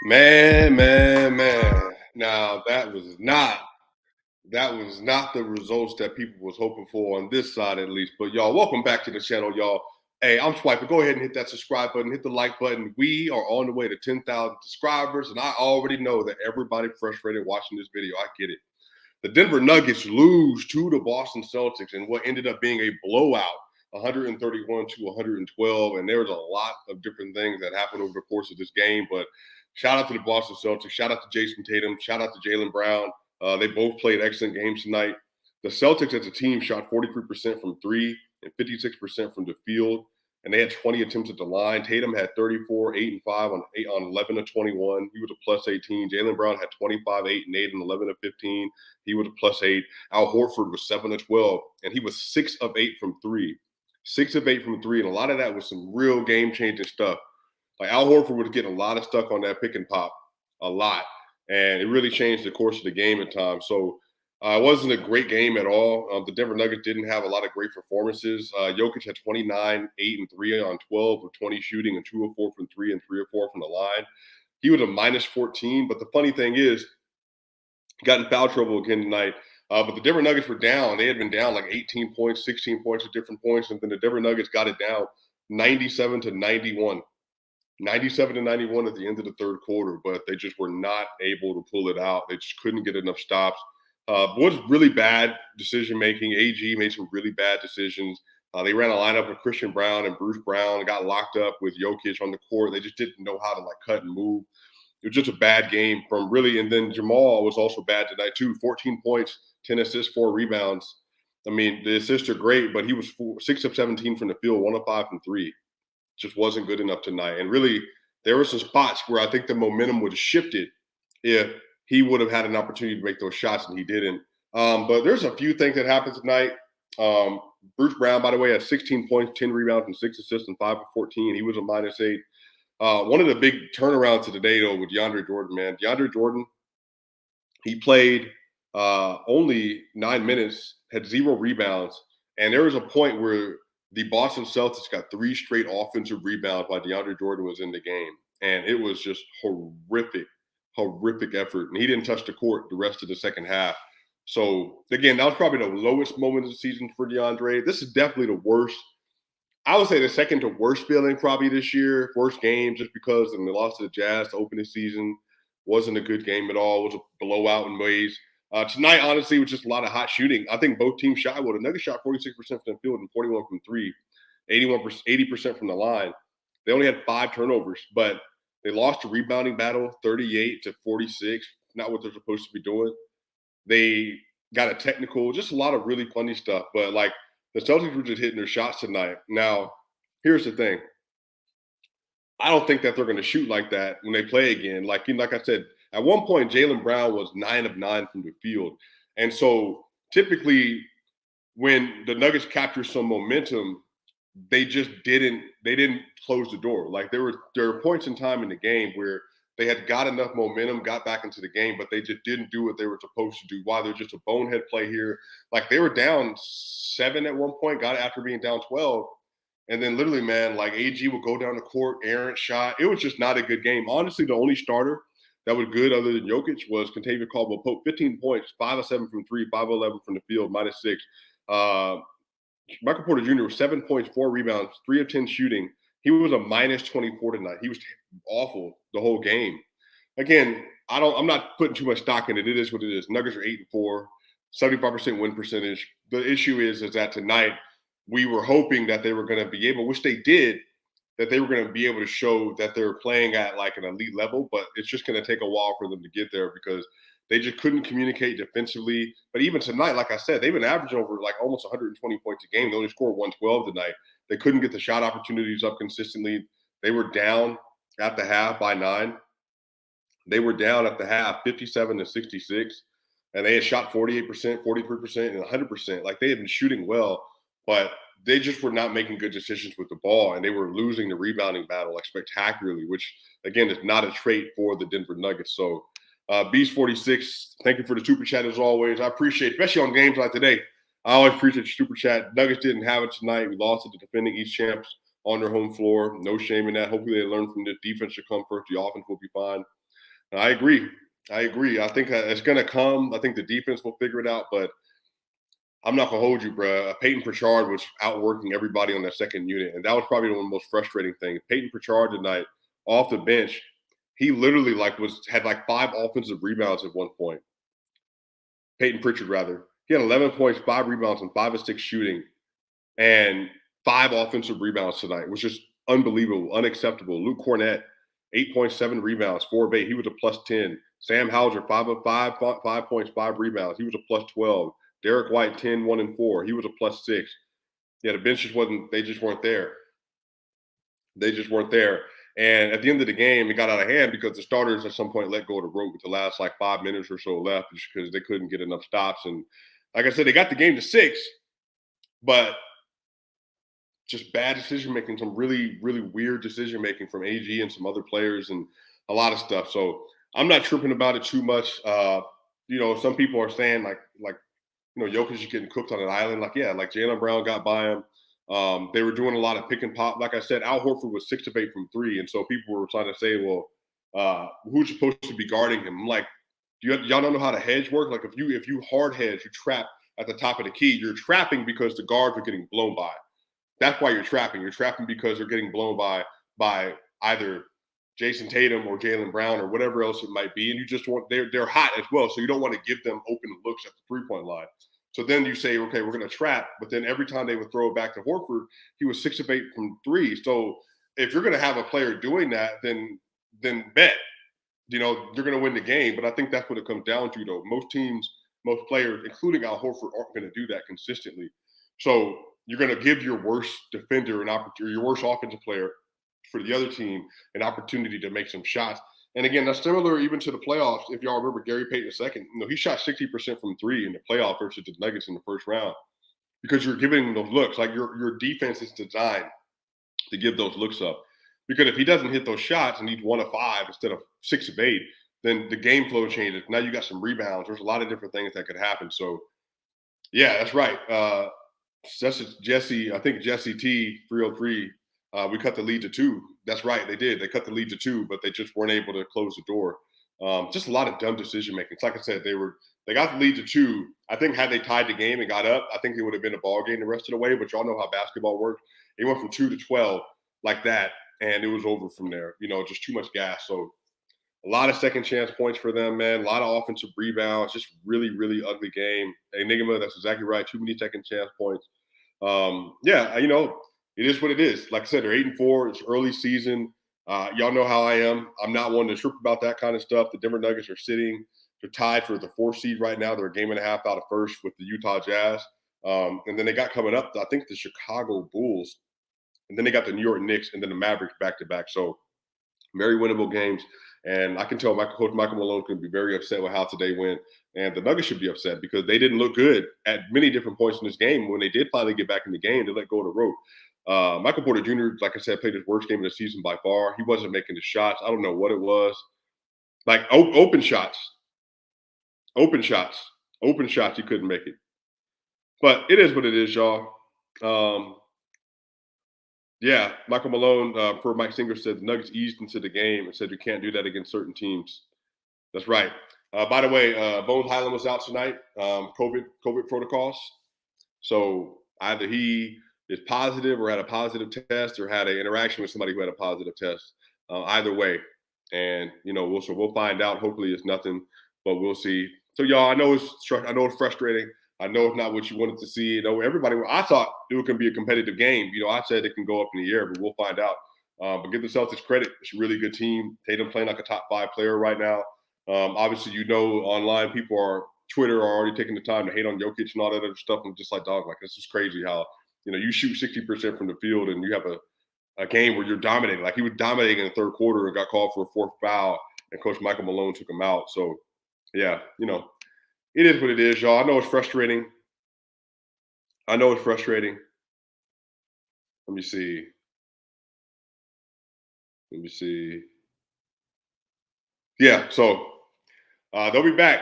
Man. Now that was not the results that people was hoping for on this side at least. But y'all, welcome back to the channel, y'all. Hey, I'm Swiper. Go ahead and hit that subscribe button, hit the like button. We are on the way to 10,000 subscribers, and I already know that everybody frustrated watching this video. I get it. The Denver Nuggets lose to the Boston Celtics in what ended up being a blowout, 131 to 112. And there was a lot of different things that happened over the course of this game. But shout out to the Boston Celtics. Shout out to Jason Tatum. Shout out to Jaylen Brown. They both played excellent games tonight. The Celtics as a team shot 43% from three and 56% from the field. And they had 20 attempts at the line. Tatum had 34, 8 and 5 on 11 of 21. He was a plus 18. Jaylen Brown had 25, 8 and 8 and 11 of 15. He was a plus 8. Al Horford was 7 of 12, and he was 6 of 8 from three. 6 of 8 from three, and a lot of that was some real game-changing stuff. Like Al Horford was getting a lot of stuck on that pick and pop, a lot, and it really changed the course of the game at times. So it wasn't a great game at all. The Denver Nuggets didn't have a lot of great performances. Jokic had 29, 8 and 3 on 12 of 20 shooting, and 2 of 4 from three, and 3 of 4 from the line. He was a minus 14. But the funny thing is, he got in foul trouble again tonight. But the Denver Nuggets were down. They had been down like 18 points, 16 points at different points, and then the Denver Nuggets got it down 97 to 91. 97 to 91 at the end of the third quarter, but they just were not able to pull it out. They just couldn't get enough stops. Was really bad decision making. AG made some really bad decisions. They ran a lineup with Christian Brown and Bruce Brown, got locked up with Jokic on the court. They just didn't know how to like cut and move. It was just a bad game from really. And then Jamal was also bad tonight too. 14 points, 10 assists, 4 rebounds. I mean, the assists are great, but he was 6 of 17 from the field, 1 of 5 from three. Just wasn't good enough tonight. And really, there were some spots where I think the momentum would have shifted if he would have had an opportunity to make those shots, and he didn't. But there's a few things that happened tonight. Bruce Brown, by the way, had 16 points, 10 rebounds, and 6 assists, and 5 of 14. He was a minus 8. One of the big turnarounds of the day, though, with DeAndre Jordan, man. DeAndre Jordan, he played only 9 minutes, had 0 rebounds, and there was a point where the Boston Celtics got 3 straight offensive rebounds while DeAndre Jordan was in the game, and it was just horrific effort. And he didn't touch the court the rest of the second half. So again, that was probably the lowest moment of the season for DeAndre. This is definitely the worst. I would say the second to worst feeling probably this year, worst game, just because in the loss to the Jazz to open the season wasn't a good game at all. It was a blowout in ways. Tonight, honestly, was just a lot of hot shooting. I think both teams shot well. The Nuggets shot 46% from the field and 41 from three, 80% from the line. They only had 5 turnovers, but they lost the rebounding battle 38 to 46, not what they're supposed to be doing. They got a technical, just a lot of really funny stuff. But like the Celtics were just hitting their shots tonight. Now, here's the thing. I don't think that they're going to shoot like that when they play again. Like I said, at one point, Jaylen Brown was 9 of 9 from the field. And so typically when the Nuggets capture some momentum, they didn't close the door. Like there were points in time in the game where they had got enough momentum, got back into the game, but they just didn't do what they were supposed to do. Why there's just a bonehead play here. Like they were down 7 at one point, got it after being down 12. And then literally, man, like AG would go down the court, errant shot. It was just not a good game. Honestly, the only starter that was good other than Jokic was Kentavious Caldwell-Pope. 15 points, 5 of 7 from three, 5 of 11 from the field, minus 6. Michael Porter Jr. was 7 points, 4 rebounds, 3 of 10 shooting. He was a minus 24 tonight. He was awful the whole game. Again, I'm not putting too much stock in it. It is what it is. Nuggets are 8 and 4, 75% win percentage. The issue is that tonight we were hoping that they were going to be able, which they did, that they were going to be able to show that they're playing at like an elite level, but it's just going to take a while for them to get there because they just couldn't communicate defensively. But even tonight, like I said, they've been averaging over like almost 120 points a game. They only scored 112 tonight. They couldn't get the shot opportunities up consistently. They were down at the half by 9. They were down at the half 57 to 66, and they had shot 48%, 43%, and 100%. Like they had been shooting well, but they just were not making good decisions with the ball, and they were losing the rebounding battle like spectacularly, which again is not a trait for the Denver Nuggets. So Beast 46, thank you for the super chat as always. I appreciate it, especially on games like today. I always appreciate your super chat. Nuggets didn't have it tonight. We lost it to defending East champs on their home floor. No shame in that. Hopefully they learn from this. Defense should come first. The offense will be fine. I agree. I agree. I think it's going to come. I think the defense will figure it out, but I'm not gonna hold you, bro. Peyton Pritchard was outworking everybody on that second unit, and that was probably one of the most frustrating things. Peyton Pritchard tonight, off the bench, he literally had like 5 offensive rebounds at one point. Peyton Pritchard, rather, he had 11 points, 5 rebounds, and 5 of 6 shooting, and 5 offensive rebounds tonight, which is unbelievable, unacceptable. Luke Cornett, 8.7 rebounds, 4 of 8. He was a plus 10. Sam Hauser, 5 of 5, 5 points, 5 rebounds. He was a plus 12. Derek White, 10, 1 and 4. He was a plus 6. Yeah, the bench just wasn't, they just weren't there. They just weren't there. And at the end of the game, it got out of hand because the starters at some point let go of the rope with the last like 5 minutes or so left just because they couldn't get enough stops. And like I said, they got the game to 6, but just bad decision making, some really, really weird decision making from AG and some other players and a lot of stuff. So I'm not tripping about it too much. Some people are saying Jokic is getting cooked on an island. Like, yeah, like Jaylen Brown got by him. They were doing a lot of pick and pop. Like I said, Al Horford was 6 of 8 from 3. And so people were trying to say, well, who's supposed to be guarding him? I'm like, y'all don't know how to hedge work? Like if you hard hedge, you trap at the top of the key, you're trapping because the guards are getting blown by. That's why you're trapping. You're trapping because they're getting blown by either Jason Tatum or Jaylen Brown or whatever else it might be, and you just want they're hot as well, so you don't want to give them open looks at the 3-point line. So then you say, okay, we're going to trap, but then every time they would throw it back to Horford, he was 6 of 8 from 3. So if you're going to have a player doing that, then bet you're going to win the game. But I think that's what it comes down to, though. Most teams, most players, including Al Horford, aren't going to do that consistently. So you're going to give your worst defender an opportunity, your worst offensive player for the other team an opportunity to make some shots. And again, that's similar even to the playoffs. If y'all remember Gary Payton II, he shot 60% from 3 in the playoff versus the Nuggets in the first round because you're giving them those looks. Like your defense is designed to give those looks up. Because if he doesn't hit those shots and he's 1 of 5 instead of 6 of 8, then the game flow changes. Now you got some rebounds. There's a lot of different things that could happen. So, yeah, that's right. That's Jesse. I think Jesse T 303. We cut the lead to 2. That's right. They did. They cut the lead to 2, but they just weren't able to close the door. Just a lot of dumb decision making. Like I said, they got the lead to 2. I think had they tied the game and got up, I think it would have been a ball game the rest of the way. But y'all know how basketball works. It went from 2 to 12 like that, and it was over from there. Just too much gas. So a lot of second chance points for them, man. A lot of offensive rebounds. Just really, really ugly game. Enigma, that's exactly right. Too many second chance points. It is what it is. Like I said, they're 8-4. It's early season. Y'all know how I am. I'm not one to trip about that kind of stuff. The Denver Nuggets are sitting. They're tied for the 4th seed right now. They're a game and a half out of first with the Utah Jazz. And then they got coming up, I think, the Chicago Bulls. And then they got the New York Knicks and then the Mavericks back-to-back. So very winnable games. And I can tell Coach Michael Malone could be very upset with how today went. And the Nuggets should be upset because they didn't look good at many different points in this game. When they did finally get back in the game, they let go of the rope. Michael Porter Jr., like I said, played his worst game of the season by far. He wasn't making the shots. I don't know what it was. Like open shots. He couldn't make it. But it is what it is, y'all. Yeah, Michael Malone, for Mike Singer, said the Nuggets eased into the game and said you can't do that against certain teams. That's right. By the way, Bones Highland was out tonight, COVID protocols. So either he is positive or had a positive test or had an interaction with somebody who had a positive test. Either way. And, we'll find out. Hopefully it's nothing, but we'll see. So, y'all, I know it's frustrating. I know it's not what you wanted to see. I thought it was going to be a competitive game. I said it can go up in the air, but we'll find out. But give the Celtics credit. It's a really good team. Tatum playing like a top 5 player right now. Obviously, online Twitter are already taking the time to hate on Jokic and all that other stuff. I'm just like, dog, like, this is crazy how, you shoot 60% from the field and you have a game where you're dominating. Like he was dominating in the third quarter and got called for a 4th foul and Coach Michael Malone took him out. So, yeah, it is what it is, y'all. I know it's frustrating. Let me see. Yeah, so they'll be back.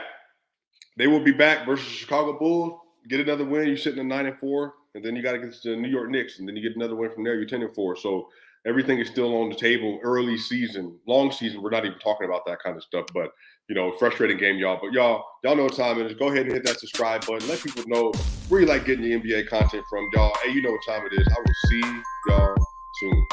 They will be back versus Chicago Bulls. Get another win, you're sitting at 9-4, and then you got to get to the New York Knicks, and then you get another win from there, you're 10-4. So, Everything is still on the table. Early season, long season, we're not even talking about that kind of stuff. But frustrating game, y'all. But y'all know what time it is. Go ahead and hit that subscribe button. Let people know where you like getting your NBA content from, y'all. Hey, you know what time it is. I will see y'all soon.